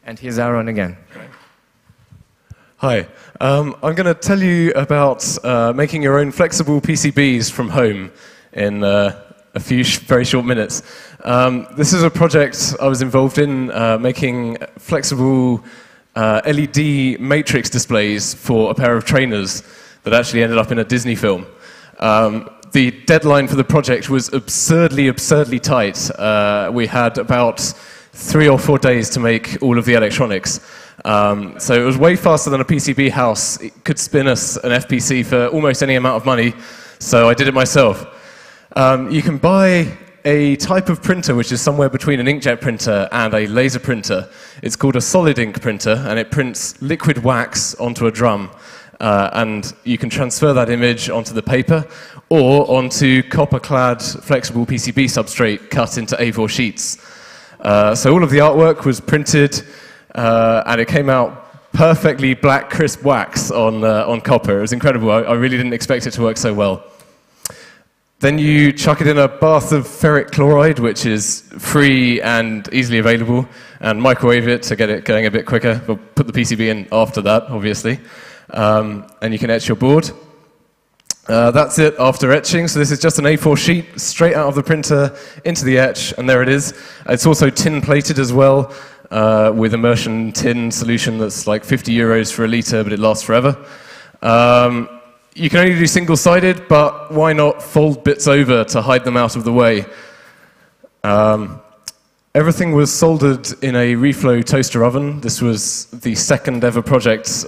And here's Aaron again. Hi. I'm going to tell you about making your own flexible PCBs from home in a few very short minutes. This is a project I was involved in, making flexible LED matrix displays for a pair of trainers that actually ended up in a Disney film. The deadline for the project was absurdly tight. We had about 3 or 4 days to make all of the electronics. So it was way faster than a PCB house. It could spin us an FPC for almost any amount of money, so I did it myself. You can buy a type of printer which is somewhere between an inkjet printer and a laser printer. It's called a solid ink printer, and it prints liquid wax onto a drum. And you can transfer that image onto the paper or onto copper-clad flexible PCB substrate cut into A4 sheets. So all of the artwork was printed, and it came out perfectly black, crisp wax on copper. It was incredible. I really didn't expect it to work so well. Then you chuck it in a bath of ferric chloride, which is free and easily available, and microwave it to get it going a bit quicker. We'll put the PCB in after that, obviously. And you can etch your board. That's it after etching. So this is just an A4 sheet straight out of the printer into the etch, and there it is. It's also tin plated as well, with immersion tin solution that's like 50 euros for a litre, but it lasts forever. You can only do single-sided, but why not fold bits over to hide them out of the way? Everything was soldered in a reflow toaster oven. This was the second ever project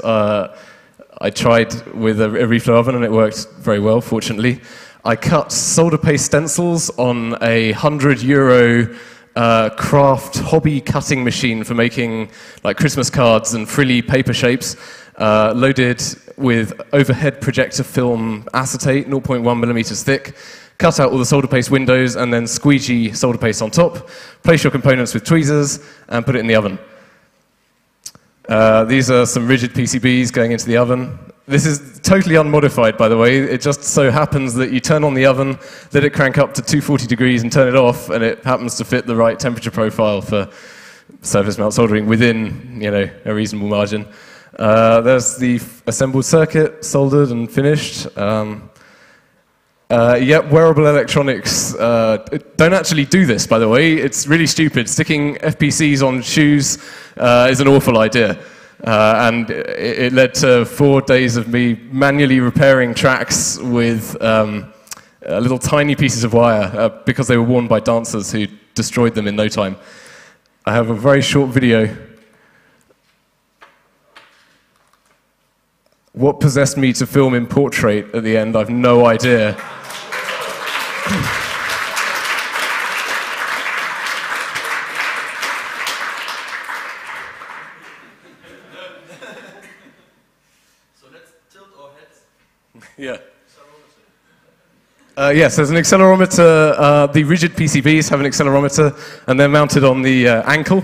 I tried with a reflow oven, and it worked very well, fortunately. I cut solder paste stencils on a €100 craft hobby cutting machine for making like Christmas cards and frilly paper shapes, loaded with overhead projector film acetate, 0.1 millimeters thick. Cut out all the solder paste windows and then squeegee solder paste on top. Place your components with tweezers and put it in the oven. These are some rigid PCBs going into the oven. This is totally unmodified, by the way. It just so happens that you turn on the oven, let it crank up to 240 degrees and turn it off, and it happens to fit the right temperature profile for surface mount soldering within, a reasonable margin. There's the assembled circuit, soldered and finished. Yep, wearable electronics don't actually do this, by the way. It's really stupid. Sticking FPCs on shoes is an awful idea. And it led to 4 days of me manually repairing tracks with little tiny pieces of wire because they were worn by dancers who destroyed them in no time. I have a very short video. What possessed me to film in portrait at the end, I've no idea. So let's tilt our heads. Yeah. Yes, there's an accelerometer. The rigid PCBs have an accelerometer, and they're mounted on the ankle.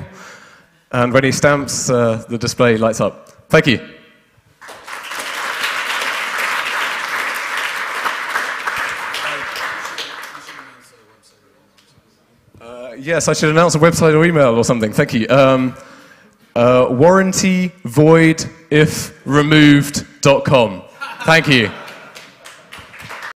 And when he stamps, the display lights up. Thank you. Yes, I should announce a website or email or something. Thank you. Warrantyvoidifremoved.com. Thank you.